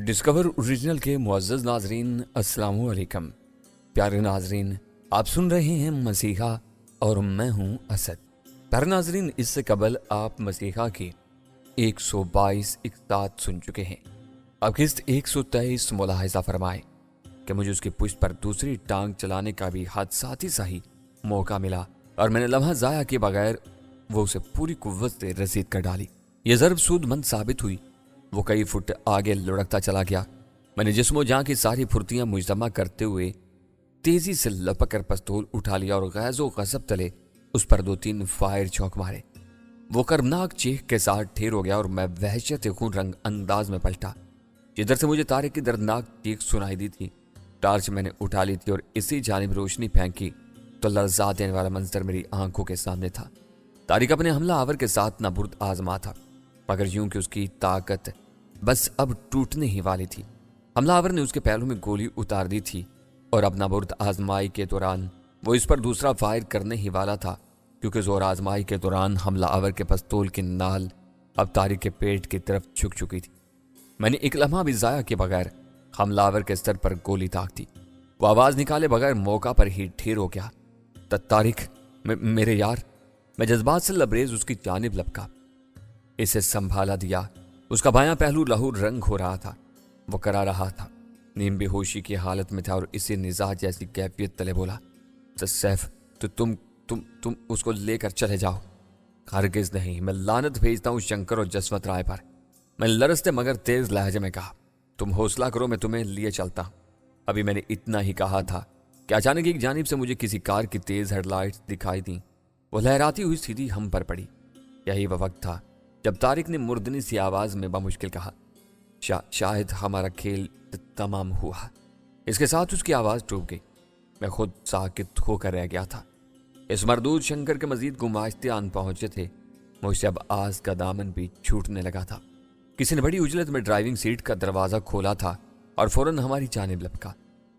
Discover original के मुअज़्ज़ज़ नाज़रीन, अस्सलामु अलैकुम। प्यारे नाज़रीन, आप सुन रहे हैं मसीहा और मैं हूं असद। प्यारे नाज़रीन, इससे कबल आप मसीहा की 122 इक़्तात सुन चुके हैं। अब किस्त 123 मुलाहिज़ा फरमाए कि मुझे उसकी पुश्त पर दूसरी टांग चलाने का भी हादसाती सा ही मौका मिला और मैंने लम्हा ज़ाया के बगैर वो उसे पूरी कुव्वत से रसीद कर डाली। ये ज़रब सूदमंद साबित हुई। वो कई फुट आगे लुढ़कता चला गया। मैंने जिस्मो जान की सारी फुर्तियां मुजतमा करते हुए तेजी से लपक कर पिस्तौल उठा लिया और गैज़ो गज़ब तले उस पर 2-3 फायर चौक मारे। वो कर्मनाक चीख के साथ ठेर हो गया और मैं वहशत खून रंग अंदाज में पलटा। जिधर से मुझे तारिक की दर्दनाक चीख सुनाई दी थी, टार्च मैंने उठा ली थी और इसी जानिब रोशनी फेंकी तो लर्जा देने वाला मंजर मेरी आंखों के सामने था। तारिक अपने हमला आवर के साथ नाबुर्द आजमा था, मगर यूं कि उसकी ताकत बस अब टूटने ही वाली थी। हमलावर ने उसके पहलू में गोली उतार दी थी और अब नाबुर्द आजमाई के दौरान वो इस पर दूसरा फायर करने ही वाला था, क्योंकि जोर आजमाई के दौरान हमलावर के पिस्तौल की नाल अब तारिक के पेट की तरफ झुक चुकी थी। मैंने एक लम्हा भी ज़ाया के बगैर हमलावर के सर पर गोली ताक दी। वो आवाज़ निकाले बगैर मौका पर ही ढेर हो गया। तारिक, मेरे यार। मैं जज्बात से लबरेज उसकी जानिब लपका, इसे संभाला दिया। उसका बायां पहलू लहू रंग हो रहा था। वो करा रहा था, नीम बेहोशी की हालत में था और इसी निजाह जैसी कैफियत तले बोला, सैफ, तो तुम उसको लेकर चले जाओ। हरगिज़ नहीं, मैं लानत भेजता हूँ शंकर और जसवंत राय पर। मैं लरजते मगर तेज लहजे में कहा, तुम हौसला करो, मैं तुम्हें लिए चलता हूँ। अभी मैंने इतना ही कहा था कि अचानक एक जानिब से मुझे किसी कार की तेज हेडलाइट्स दिखाई दी। वो लहराती हुई सीधी हम पर पड़ी। यही वह वक्त था जब तारिक ने मुर्दनी सी आवाज में बामुश्किल कहा, शायद हमारा खेल तमाम हुआ। इसके साथ उसकी आवाज टूट गई। मैं खुद साकित होकर रह गया था। इस मरदूद शंकर के मजीद गुमाश्ते आन पहुंचे थे। मुझसे अब आस का दामन भी छूटने लगा था। किसी ने बड़ी उजलत में ड्राइविंग सीट का दरवाजा खोला था और फौरन हमारी जानिब लपका।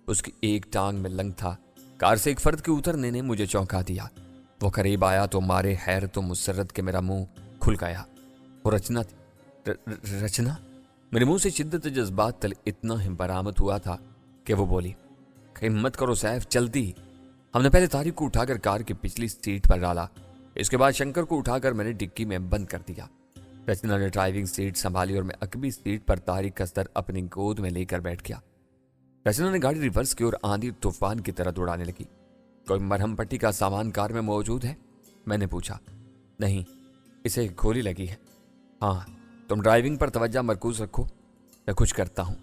उसकी एक टांग में लंग था। कार से एक फर्द के उतरने ने मुझे चौंका दिया। वो करीब आया तो मारे हैरत तो मुसर्रत के मेरा मुंह खुल गया। वो रचना थी। रचना। मेरे मुंह से शिद्दत जज्बात तल इतना ही बरामद हुआ था कि वो बोली, हिम्मत करो सैफ, जल्दी। हमने पहले तारिक को उठाकर कार की पिछली सीट पर डाला। इसके बाद शंकर को उठाकर मैंने डिक्की में बंद कर दिया। रचना ने ड्राइविंग सीट संभाली और मैं अकबी सीट पर तारिक का सर अपनी गोद में लेकर बैठ गया। रचना ने गाड़ी रिवर्स की और आंधी तूफान की तरह दौड़ाने लगी। कोई मरहम पट्टी का सामान कार में मौजूद है? मैंने पूछा। नहीं, इसे गोली लगी है। हाँ, तुम ड्राइविंग पर तवज्जो मरकूज रखो, मैं कुछ करता हूँ।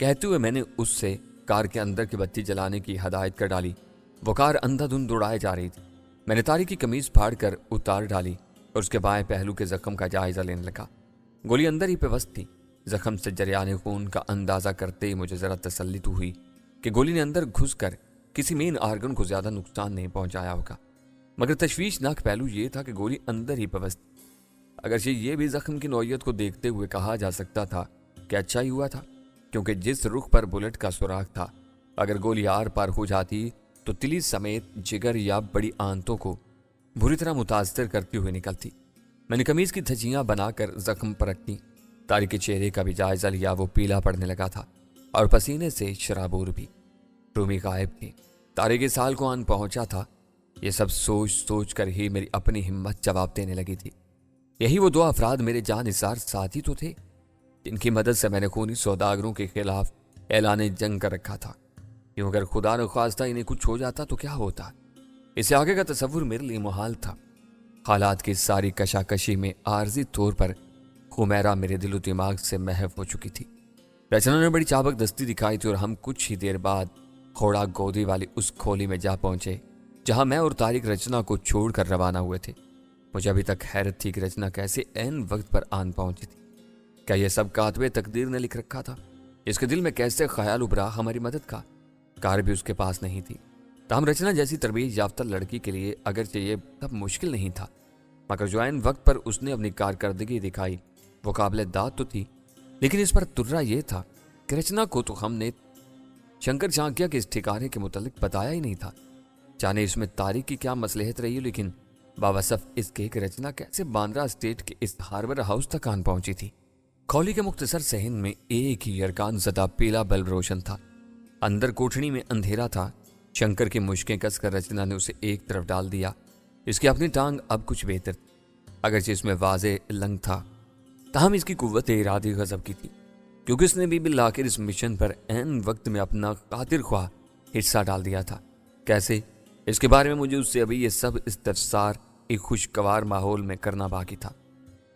कहते हुए मैंने उससे कार के अंदर की बत्ती जलाने की हदायत कर डाली। वो कार अंधाधुंध दौड़ाई जा रही थी। मैंने तारिक की कमीज फाड़ कर उतार डाली और उसके बाएं पहलू के जख्म का जायजा लेने लगा। गोली अंदर ही पेवस्त थी। जख्म से जरियाने खून का अंदाजा करते ही मुझे जरा तसल्ली तो हुई कि गोली ने अंदर घुस कर किसी मेन आर्गन को ज्यादा नुकसान नहीं पहुंचाया होगा। मगर तशवीशनाक पहलू ये था कि गोली अंदर ही पेवस्त। अगरचे ये भी जख्म की नौयत को देखते हुए कहा जा सकता था कि अच्छा ही हुआ था, क्योंकि जिस रुख पर बुलेट का सुराग था, अगर गोली आर पार हो जाती तो तिली समेत जिगर या बड़ी आंतों को बुरी तरह मुतासर करती हुई निकलती। मैंने कमीज की धज्जियां बनाकर जख्म पर रखी। तारिक के चेहरे का भी जायजा लिया। वो पीला पड़ने लगा था और पसीने से शराबूर भी। रूमी गायब थी। तारिक इस साल को आन पहुंचा था। ये सब सोच सोच कर ही मेरी अपनी हिम्मत जवाब देने लगी थी। यही वो दो अफराद मेरे जानिसार साथी तो थे, जिनकी मदद से मैंने खूनी सौदागरों के खिलाफ ऐलान जंग कर रखा था। क्यों अगर खुदा न ख्वास्ता इन्हें कुछ हो जाता तो क्या होता, इससे आगे का तस्वुर मेरे लिए मुहाल था। हालात की सारी कशाकशी में आर्जी तौर पर खुमैरा मेरे दिलो दिमाग से महव हो चुकी थी। रचना ने बड़ी चाबक दस्ती दिखाई थी और हम कुछ ही देर बाद खोड़ा गोदी वाली उस खोली में जा पहुंचे जहां मैं और तारिक रचना को छोड़कर रवाना हुए थे। मुझे अभी तक हैरत थी कि रचना कैसे ऐन वक्त पर आन पहुंची थी। क्या यह सब कातबे तकदीर ने लिख रखा था? इसके दिल में कैसे ख्याल उभरा हमारी मदद का? कार भी उसके पास नहीं थी। ताहम रचना जैसी तरबियत याफ्ता लड़की के लिए अगरचे ये सब मुश्किल नहीं था, मगर जो ऐन वक्त पर उसने अपनी कारकर्दगी दिखाई वो काबिल दाद तो थी। लेकिन इस पर तुर्रा ये था कि रचना को तो हमने शंकर झांकिया के इस ठिकाने के मुतालिक बताया ही नहीं था। जाने इसमें तारिक की क्या मसलहत रही, लेकिन बावसफ इसके कि रचना कैसे बांद्रा स्टेट के इस हार्बर हाउस तक आन पहुंची थी। खौली के मुख्तसर सहन में एक ही अरकान ज़दा पीला बल्ब रोशन था। अंदर कोठड़ी में अंधेरा था। शंकर की मुश्कें कसकर रचना ने उसे एक तरफ डाल दिया। इसकी अपनी टांग अब कुछ बेहतर थी, अगरचे इसमें वाज़े लंग था, ताहम इसकी कुव्वत इरादी गजब की थी, क्योंकि उसने भी बिल्लाखिर इस मिशन पर ऐन वक्त में अपना कातिर ख्वाह हिस्सा डाल दिया था। कैसे, इसके बारे में मुझे उससे अभी ये सब इस्तफसार एक खुशगवार माहौल में करना बाकी था।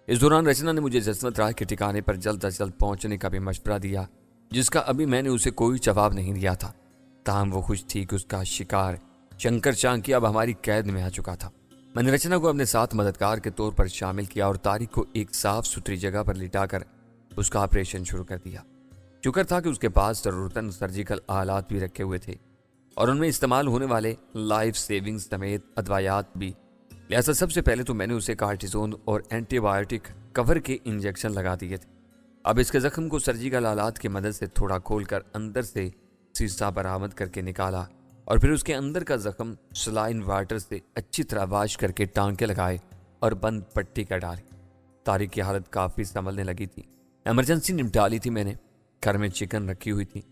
इस दौरान रचना ने मुझे जसवंत राय के ठिकाने पर जल्द अज जल्द पहुंचने का भी मशवरा दिया, जिसका अभी मैंने उसे कोई जवाब नहीं दिया था। ताहम वो खुश थी कि उसका शिकार शंकर चांकी अब हमारी कैद में आ चुका था। मैंने रचना को अपने साथ मददगार के तौर पर शामिल किया और तारिक को एक साफ सुथरी जगह पर लिटाकर उसका ऑपरेशन शुरू कर दिया। शुक्र था कि उसके पास ज़रूरतन सर्जिकल आलात भी रखे हुए थे और उनमें इस्तेमाल होने वाले लाइफ सेविंग्स समेत अदवायात भी। लिहाजा सबसे पहले तो मैंने उसे कार्टिसोन और एंटीबायोटिक कवर के इंजेक्शन लगा दिए थे। अब इसके जख्म को सर्जिकल आलात की मदद से थोड़ा खोलकर अंदर से शीशा बरामद करके निकाला और फिर उसके अंदर का जख्म सलाइन वाटर से अच्छी तरह वाश करके टांके लगाए और बंद पट्टी कर डाली। तारिक की हालत काफ़ी संभलने लगी थी। इमरजेंसी निपटा ली थी मैंने। घर में चिकन रखी हुई थी।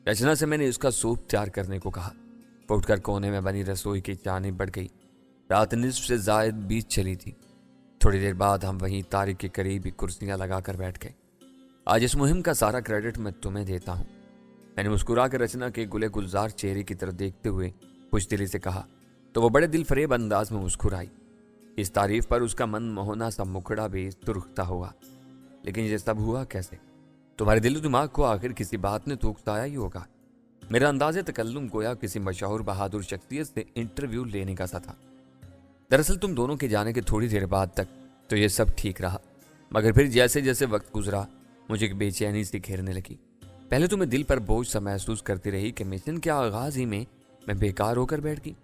रचना से मैंने उसका सूप तैयार करने को कहा। उठकर कोने में बनी रसोई की चाहनी बढ़ गई। रात निस्फ से जायद बीत चली थी। थोड़ी देर बाद हम वहीं तारिक के करीब ही कुर्सियां लगाकर बैठ गए। आज इस मुहिम का सारा क्रेडिट मैं तुम्हें देता हूँ, मैंने मुस्कुरा कर रचना के गुले गुलजार चेहरे की तरफ देखते हुए खुश दिली से कहा, तो वो बड़े दिल फरेब अंदाज में मुस्कुराई। इस तारीफ पर उसका मन मोहना सा मुखड़ा भी सुर्खता हुआ। लेकिन ये सब हुआ कैसे? तुम्हारे दिल दिमाग को आखिर किसी बात ने तो उकसाया ही होगा। मेरा अंदाज़े तकल्लुम गोया किसी मशहूर बहादुर शख्सियत से इंटरव्यू लेने का सा था। दरअसल तुम दोनों के जाने के थोड़ी देर बाद तक तो ये सब ठीक रहा, मगर फिर जैसे जैसे वक्त गुजरा मुझे एक बेचैनी सी घेरने लगी। पहले तो मैं दिल पर बोझ सा महसूस करती रही कि मिशन के आगाज ही में मैं बेकार होकर बैठ गई।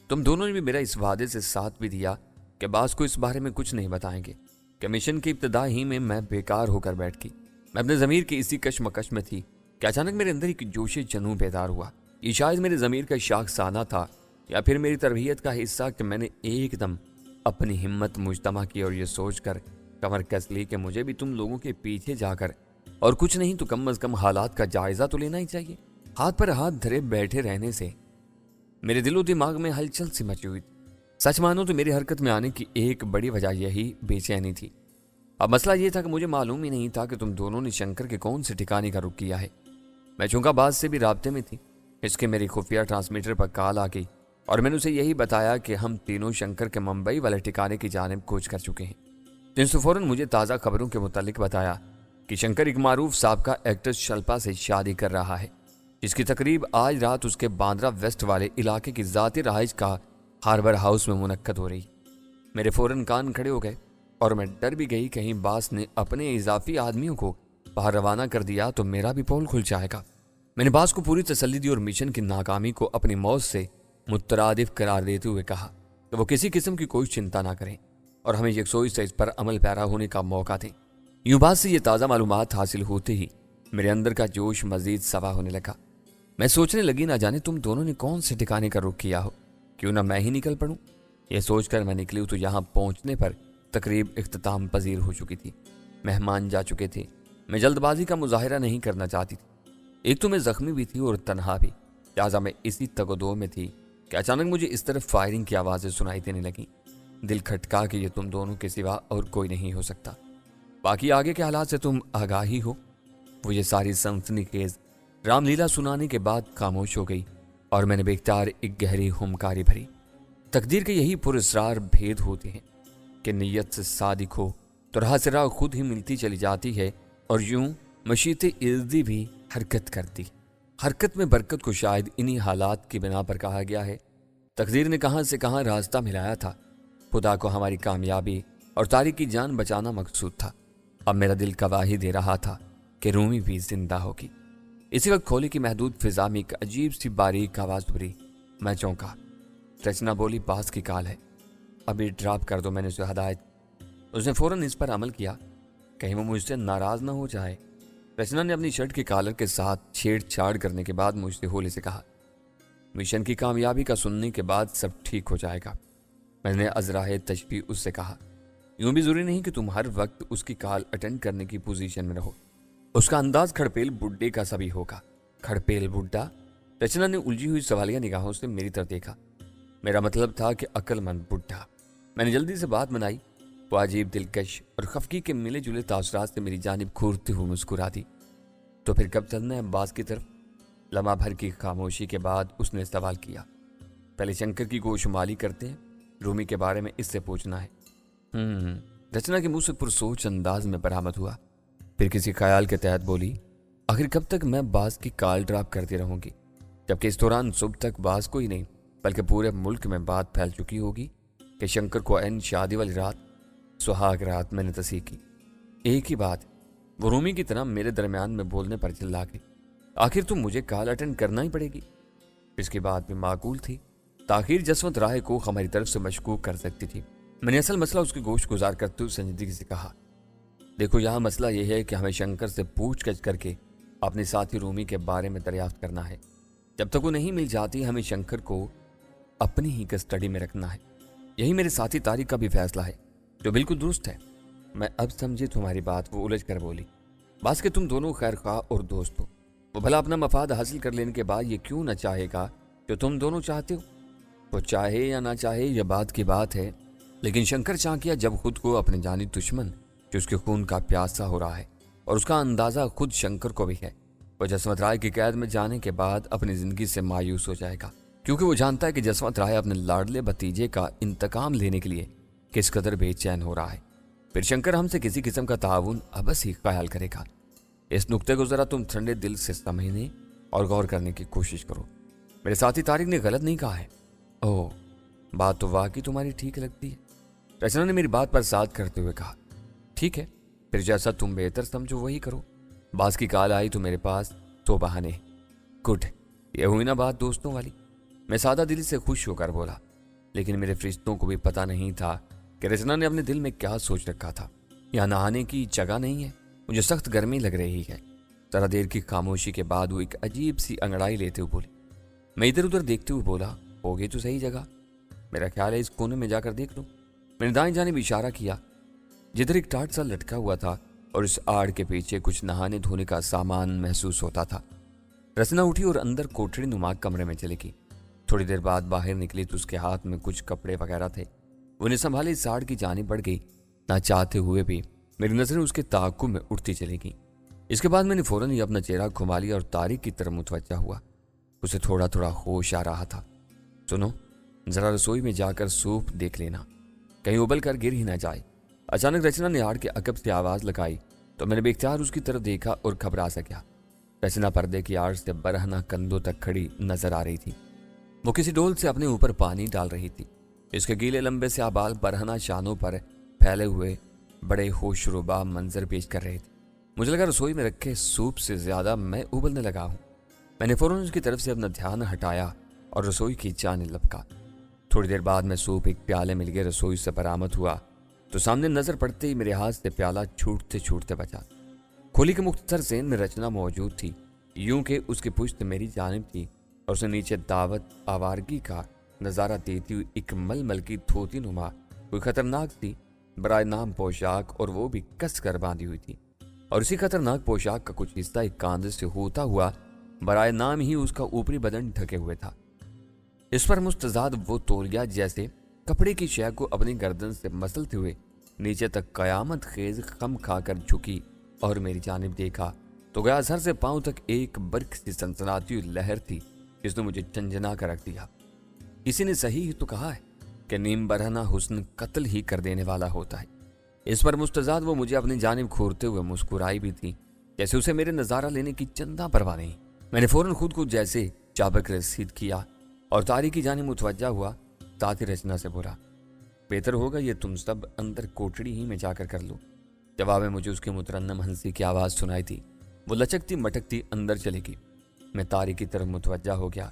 तुम दोनों ने भी मेरा इस वादे से साथ भी दिया कि बास को इस बारे में कुछ नहीं बताएंगे कि मिशन की इब्तदा ही में मैं बेकार होकर बैठ गई। मैं अपने ज़मीर की इसी कशमकश में थी कि अचानक मेरे अंदर एक जोश जनू बेदार हुआ। ये शायद मेरे ज़मीर का शाख साना था या फिर मेरी तरबियत का हिस्सा कि मैंने एकदम अपनी हिम्मत मुजतमा की और ये सोच कर कमर कस ली कि मुझे भी तुम लोगों के पीछे जाकर और कुछ नहीं तो कम अज़ कम हालात का जायज़ा तो लेना ही चाहिए। हाथ पर हाथ धरे बैठे रहने से मेरे दिलो दिमाग में हलचल सी मची हुई थी। सच मानो तो मेरी हरकत में आने की एक बड़ी वजह यही बेचैनी थी। अब मसला ये था कि मुझे मालूम ही नहीं था कि तुम दोनों ने शंकर के कौन से ठिकाने का रुख किया है। मैं चुंकाबाज से भी राब्ते में थी। इसके मेरी खुफिया ट्रांसमीटर पर कॉल आ गई और मैंने उसे यही बताया कि हम तीनों शंकर के मुंबई वाले ठिकाने की जानिब कूच कर चुके हैं। तो इसने फौरन मुझे ताज़ा खबरों के मुतालिक बताया कि शंकर एक मारूफ साबका एक्ट्रेस शल्पा से शादी कर रहा है, जिसकी तकरीब आज रात उसके बांद्रा वेस्ट वाले इलाके की ज़ाती रहाइश का हार्बर हाउस में मुनक्कद हो रही। मेरे फौरन कान खड़े हो गए और मैं डर भी गई कहीं बास ने अपने इजाफी आदमियों को बाहर रवाना कर दिया तो मेरा भी पोल खुल जाएगा। मैंने बास को पूरी तसल्ली दी और मिशन की नाकामी को अपनी मौत से मुतरादिफ करार देते हुए कहा कि वो किसी किस्म की कोई चिंता ना करें और हमें यकसोई से इस पर अमल पैरा होने का मौका दें। यूं बात से ये ताज़ा मालूमात हासिल होते ही मेरे अंदर का जोश मजीद सवा होने लगा। मैं सोचने लगी ना जाने तुम दोनों ने कौन से ठिकाने का रुख किया हो, क्यों ना मैं ही निकल पड़ूं। यह सोचकर मैं निकली तो यहाँ पहुँचने पर तकरीब इख्तिताम पजीर हो चुकी थी। मेहमान जा चुके थे। मैं जल्दबाजी का मुजाहिरा नहीं करना चाहती थी। एक तो मैं जख्मी भी थी और तनहा भी, लिहाजा मैं इसी तगदो में थी कि अचानक मुझे इस तरफ फायरिंग की आवाज़ें सुनाई देने लगी। दिल खटका कि ये तुम दोनों के सिवा और कोई नहीं हो सकता। बाकी आगे के हालात से तुम आगाही हो। वो ये सारी सनसनीखेज रामलीला सुनाने के बाद खामोश हो गई और मैंने बेख्तियार एक गहरी हुमकारी भरी। तकदीर के यही पुरस्रार भेद होते हैं कि नीयत से सादिक हो तो राह से राह खुद ही मिलती चली जाती है और यूं मशीते इज़्ज़ी भी हरकत करती। हरकत में बरकत को शायद इन्हीं हालात की बिना पर कहा गया है। तकदीर ने कहां से कहां रास्ता मिलाया था। खुदा को हमारी कामयाबी और तारिक की जान बचाना मकसूद था। अब मेरा दिल गवाही दे रहा था कि रूमी भी जिंदा होगी। इसी वक्त खोली की महदूद फिजा में एक अजीब सी बारीक आवाज़ उभरी। मैं चौंका। रचना बोली, बास की कॉल है, अभी ड्रॉप कर दो। मैंने उसे हदायत। उसने फ़ौरन इस पर अमल किया, कहीं वो मुझसे नाराज़ ना हो जाए। रचना ने अपनी शर्ट के कॉलर के साथ छेड़छाड़ करने के बाद मुझसे होली से कहा, मिशन की कामयाबी का सुनने के बाद सब ठीक हो जाएगा। मैंने अजराहे तशबीह उससे कहा, यूं भी जरूरी नहीं कि तुम हर वक्त उसकी कॉल अटेंड करने की पोजीशन में रहो। उसका अंदाज खड़पेल बुड्ढे का सभी होगा। खड़पेल बुड्ढा? रचना ने उलझी हुई सवालिया निगाहों से मेरी तरफ देखा। मेरा मतलब था कि अक्लमंद बुड्ढा। मैंने जल्दी से बात बनाई। वो अजीब, दिलकश और खफकी के मिले जुले तासुरात से मेरी जानिब घूरते हुए मुस्कुरा दी। तो फिर कब चलना है बास की तरफ? लम्हा भर की खामोशी के बाद उसने सवाल किया। पहले शंकर की गोशुमाली करते हैं, रूमी के बारे में इससे पूछना है। रचना के मुंह से पुरसोच अंदाज में बरामद हुआ। फिर किसी ख्याल के तहत बोली, आखिर कब तक मैं बास की कॉल ड्रॉप करती रहूंगी, जबकि इस दौरान सुबह तक बास को ही नहीं बल्कि पूरे मुल्क में बात फैल चुकी होगी कि शंकर को एन शादी वाली रात, सुहाग रात मैंने तस्दीक की। एक ही बात, वो रूमी की तरह मेरे दरमियान में बोलने पर चिल्ला गई, आखिर तुम मुझे कॉल अटेंड करना ही पड़ेगी। इसकी बात भी माकूल थी। ताखिर जसवंत राय को हमारी तरफ से मशकूक कर सकती थी। मैंने असल मसला उसकी गोश्त गुजार करते हुए संजीदगी से कहा, देखो यहाँ मसला यह है कि हमें शंकर से पूछताछ करके अपने साथी रूमी के बारे में दरियाफ्त करना है। जब तक वो नहीं मिल जाती हमें शंकर को अपनी ही कस्टडी में रखना है। यही मेरे साथी तारिक का भी फैसला है, जो बिल्कुल दुरुस्त है। मैं अब समझी तुम्हारी बात, वो उलझ कर बोली। बास के तुम दोनों खैर खा और दोस्त हो, वो भला अपना मफाद हासिल कर लेने के बाद ये क्यों ना चाहेगा जो तुम दोनों चाहते हो। वो चाहे या ना चाहे यह बात की बात है, लेकिन शंकर चाह किया जब खुद को अपने जानी दुश्मन जो उसके खून का प्यासा हो रहा है, और उसका अंदाजा खुद शंकर को भी है, वो जसवंत राय की कैद में जाने के बाद अपनी जिंदगी से मायूस हो जाएगा, क्योंकि वो जानता है कि जसवंत राय अपने लाडले भतीजे का इंतकाम लेने के लिए किस कदर बेचैन हो रहा है। फिर शंकर हमसे किसी किस्म का ताउन अबस ही ख्याल करेगा। इस नुक्ते को जरा तुम ठंडे दिल से समझने और गौर करने की कोशिश करो। मेरे साथी तारिक ने गलत नहीं कहा है। ओह, बात तो वाकई तुम्हारी ठीक लगती है। रचना ने मेरी बात पर साथ करते हुए कहा, ठीक है, फिर जैसा तुम बेहतर समझो वही करो। बास की कॉल आई तो मेरे पास तो बहाने। गुड, ये हुई ना बात दोस्तों वाली। मैं सादा दिल से खुश होकर बोला, लेकिन मेरे फरिश्तों को भी पता नहीं था कि रचना ने अपने दिल में क्या सोच रखा था। यहाँ नहाने की जगह नहीं है, मुझे सख्त गर्मी लग रही है। जरा देर की खामोशी के बाद वो एक अजीब सी अंगड़ाई लेते हुए बोली। मैं इधर उधर देखते हुए बोला, हो गई तो सही जगह, मेरा ख्याल है इस कोने में जाकर देख लो। मैंने दाएं जानिब इशारा किया, जिधर एक टाट सा लटका हुआ था और इस आड़ के पीछे कुछ नहाने धोने का सामान महसूस होता था। रचना उठी और अंदर कोठड़ी नुमा कमरे में चली गई। थोड़ी देर बाद बाहर निकली तो उसके हाथ में कुछ कपड़े वगैरह थे। वो ने संभाले इस आड़ की जानिब बढ़ गई। ना चाहते हुए भी मेरी नजरें उसके ताक़ुब में उठती चली गई। इसके बाद मैंने फौरन ही अपना चेहरा घुमा लिया और तारिक की तरफ मुतवज्जा हुआ। उसे थोड़ा थोड़ा होश आ रहा था। सुनो, जरा रसोई में जाकर सूप देख लेना, कहीं उबल कर गिर ही ना जाए। अचानक रचना ने आड़ के अकब से आवाज लगाई तो मैंने बेख्तियार उसकी तरफ देखा और घबरा सा गया। रचना पर्दे की आड़ से बरहना कंधों तक खड़ी नजर आ रही थी। वो किसी डोल से अपने ऊपर पानी डाल रही थी। इसके गीले लंबे से आबाल बरहना शानों पर फैले हुए बड़े होशरुबा मंजर पेश कर रहे थे। मुझे लगा रसोई में रखे सूप से ज्यादा मैं उबलने लगा हूं। मैंने फौरन उसकी तरफ से अपना ध्यान हटाया और रसोई की जाने लपका। थोड़ी देर बाद मैं सूप एक प्याले में लिए रसोई से बरामद हुआ तो सामने नजर पड़ते ही मेरे हाथ से प्याला छूटते छूटते बचा। खोली के मुख्तसर ज़ेन में रचना मौजूद थी, यूं कि उसकी पुश्त मेरी जानिब थी और उसे नीचे दावत आवारगी का नज़ारा देती हुई एक मलमल की धोती नुमा कोई खतरनाक सी बराए नाम पोशाक, और वो भी कस कर बांधी हुई थी। और इसी खतरनाक पोशाक का कुछ हिस्सा एक कांधे से होता हुआ बराए नाम ही उसका ऊपरी बदन ढके हुए था। इस पर मुस्तजाद वो तौलिया जैसे कपड़े की शय को अपनी गर्दन से मसलते हुए नीचे तक कयामत खेज खम खाकर झुकी और मेरी जानिब देखा तो गया सर से पांव तक एक बर्क सी सनसनाती हुई लहर थी जिसने मुझे झंझना कर रख दिया। किसी ने सही ही तो कहा है कि नीम बरहना हुस्न कत्ल ही कर देने वाला होता है। इस पर मुस्तजाद वो मुझे अपनी जानिब घूरते हुए मुस्कुराई भी थी, जैसे उसे मेरे नजारा लेने की चंदा परवाह नहीं। मैंने फौरन खुद को जैसे चाबक रसीद किया और तारिक की जानिब मुतवज्जा हुआ। साथ ही रचना से बोला, बेहतर होगा ये तुम सब अंदर कोठड़ी ही में जाकर कर लो। जवाब में मुझे उसकी मुतरन्नम हंसी की आवाज़ सुनाई थी। वो लचकती मटकती अंदर चली गई। मैं तारिक की तरफ मुतवज्जा हो गया।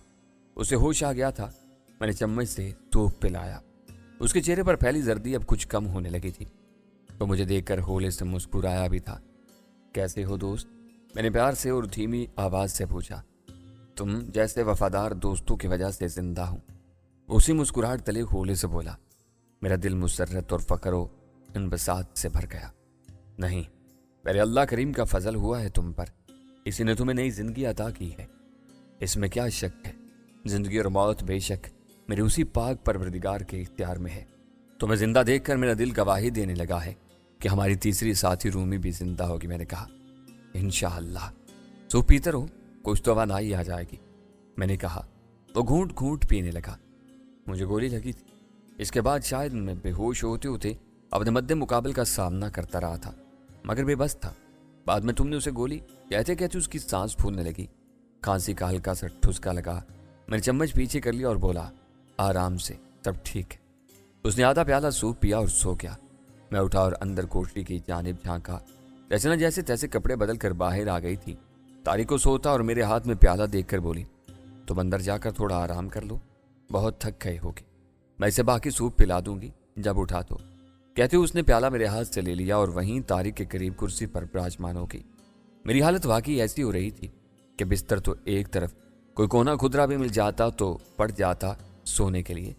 उसे होश आ गया था। मैंने चम्मच से सूप पिलाया। उसके चेहरे पर फैली जर्दी अब कुछ कम होने लगी थी। तो मुझे देखकर होले से मुस्कुराया भी था। कैसे हो दोस्त? मैंने प्यार से और धीमी आवाज़ से पूछा। तुम जैसे वफादार दोस्तों की वजह से जिंदा हूं। उसी मुस्कुराहट तले होले से बोला, मेरा दिल मुसर्रत और फकर इनबसात से भर गया। नहीं, मेरे अल्लाह करीम का फजल हुआ है तुम पर, इसी ने तुम्हें नई जिंदगी अता की है, इसमें क्या शक है। जिंदगी और मौत बेशक मेरे उसी पाक परवरदिगार के इख्तियार में है। तुम्हें जिंदा देखकर मेरा दिल गवाही देने लगा है कि हमारी तीसरी साथी रूमी भी जिंदा होगी। मैंने कहा, इंशाअल्लाह। सूप पीते रहो, कुछ तो वानाई आ जाएगी। मैंने कहा। वो घूंट घूंट पीने लगा। मुझे गोली लगी थी। इसके बाद शायद मैं बेहोश होते होते अपने मद्दे मुकाबल का सामना करता रहा था, मगर बेबस था। बाद में तुमने उसे गोली कहते कहते उसकी सांस फूलने लगी। खांसी का हल्का सा ठुसका लगा। मैंने चम्मच पीछे कर लिया और बोला, आराम से, सब ठीक है। उसने आधा प्याला सूप पिया और सो गया। मैं उठा और अंदर कोठरी की जानिब झांका। रचना जैसे तैसे कपड़े बदल कर बाहर आ गई थी। तारिक को सोता और मेरे हाथ में प्याला देखकर बोली, तुम अंदर जाकर थोड़ा आराम कर लो, बहुत थक गए होगे, मैं इसे बाकी सूप पिला दूंगी जब उठा तो। कहते उसने प्याला मेरे हाथ से ले लिया और वहीं तारिक के करीब कुर्सी पर विराजमान हो गई। मेरी हालत वाकई ऐसी हो रही थी कि बिस्तर तो एक तरफ, कोई कोना खुदरा भी मिल जाता तो पड़ जाता सोने के लिए।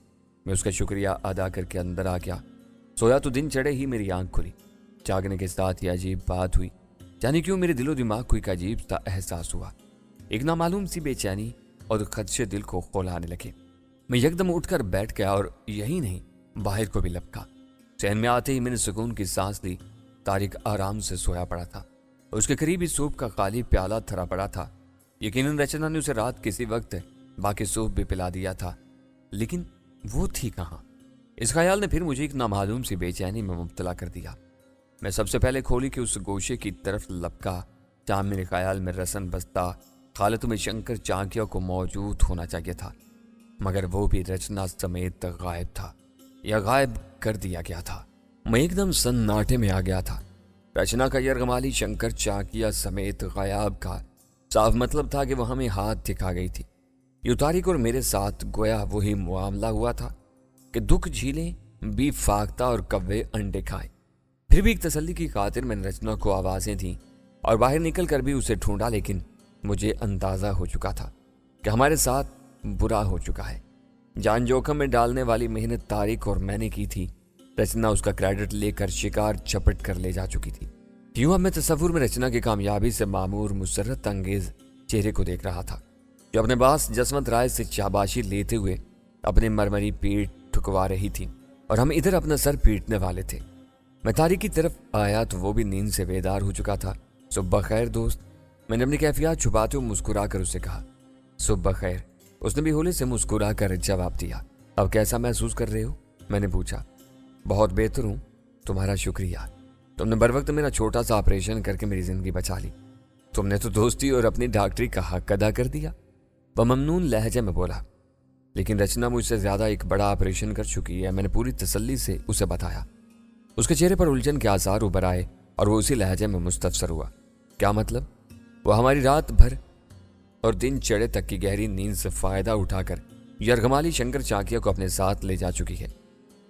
मैं उसका शुक्रिया अदा करके अंदर आ गया। सोया तो दिन चढ़े ही मेरी आंख खुली। जागने के साथ ही अजीब बात हुई। जाने क्यों मेरे दिलो दिमाग को एक अजीब सा एहसास हुआ। एक नामालूम सी बेचैनी और खदशे दिल को खौलाने लगे। मैं यकदम उठकर बैठ गया और यही नहीं, बाहर को भी लपका। चैन में आते ही मैंने सुकून की सांस ली। तारिक आराम से सोया पड़ा था। उसके करीब ही सूप का खाली प्याला धरा पड़ा था। यकीनन रचना ने उसे रात किसी वक्त बाकी सूप भी पिला दिया था, लेकिन वो थी कहाँ। इस ख्याल ने फिर मुझे एक नामालूम सी बेचैनी में मुब्तला कर दिया। मैं सबसे पहले खोली के उस गोशे की तरफ लपका जहाँ मेरे ख्याल में रसन बस्ता हालत में शंकर चाकिया को मौजूद होना चाहिए था, मगर वो भी रचना समेत गायब था या गायब कर दिया गया था। मैं एकदम सन्नाटे में आ गया था। रचना का यरगमाली शंकर चाकिया समेत गायब का साफ मतलब था कि वह हमें हाथ दिखा गई थी। यूं तारिक और मेरे साथ गोया वही मामला हुआ था कि दुख झीलें, बीफ फाख्ता और कव्वे अंडे खाए। फिर भी एक तसल्ली की खातिर मैंने रचना को आवाजें दी और बाहर निकल कर भी उसे ढूंढा, लेकिन मुझे अंदाजा हो चुका था कि हमारे साथ बुरा हो चुका है। जान जोखम में डालने वाली मेहनत तारिक और मैंने की थी। रचना उसका क्रेडिट लेकर शिकार चपट कर ले जा चुकी थी। यूं अब मैं तस्वुर में रचना की कामयाबी से मामूर मुसर्रत अंगेज चेहरे को देख रहा था, जो अपने बास जसवंत राय से शाबाशी लेते हुए अपनी मरमरी पीठ ठुकवा रही थी और हम इधर अपना सर पीटने वाले थे। मैं तारिक की तरफ आया तो वो भी नींद से बेदार हो चुका था। सुबह खैर दोस्त, मैंने अपनी कैफियत छुपाते हुए मुस्कुरा कर उसे कहा। सुबह खैर, उसने भी होले से मुस्कुरा कर जवाब दिया। अब कैसा महसूस कर रहे हो? मैंने पूछा। बहुत बेहतर हूँ, तुम्हारा शुक्रिया। तुमने बर वक्त मेरा छोटा सा ऑपरेशन करके मेरी जिंदगी बचा ली। तुमने तो दोस्ती और अपनी डॉक्टरी का हक अदा कर दिया, वह ममनून लहजे में बोला। लेकिन रचना मुझसे ज्यादा एक बड़ा ऑपरेशन कर चुकी है, मैंने पूरी तसल्ली से उसे बताया। उसके चेहरे पर उलझन के आसार उभर आए और वो उसी लहजे में मुस्तफसर हुआ। क्या मतलब? वो हमारी रात भर और दिन चढ़े तक की गहरी नींद से फायदा उठाकर यरगमाली शंकर चाकिया को अपने साथ ले जा चुकी है,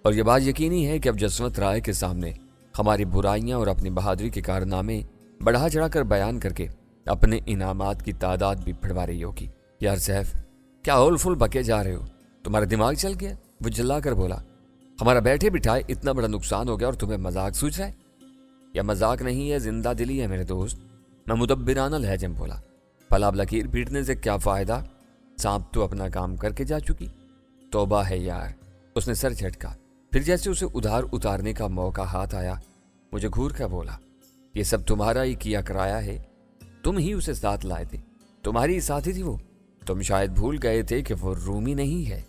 और यह बात यकीनी है कि अब जसवंत राय के सामने हमारी बुराइयां और अपनी बहादुरी के कारनामे बढ़ा चढ़ाकर बयान करके अपने इनामात की तादाद भी बढ़वा रही होगी। यार सैफ, क्या होल फुल बके जा रहे हो? तुम्हारा दिमाग चल गया? वो चिल्ला कर बोला। हमारा बैठे बिठाए इतना बड़ा नुकसान हो गया और तुम्हें मजाक सूझ रहा है? या मजाक नहीं है, जिंदा दिली है मेरे दोस्त। मैं मुदब्बिराना लहजे में बोला। भला अब लकीर पीटने से क्या फायदा? सांप तो अपना काम करके जा चुकी। तौबा है यार। उसने सर झटका। फिर जैसे उसे उधार उतारने का मौका हाथ आया, मुझे घूर कर बोला, ये सब तुम्हारा ही किया कराया है। तुम ही उसे साथ लाए थे, तुम्हारी साथी थी वो। तुम शायद भूल गए थे कि वो रूमी नहीं है।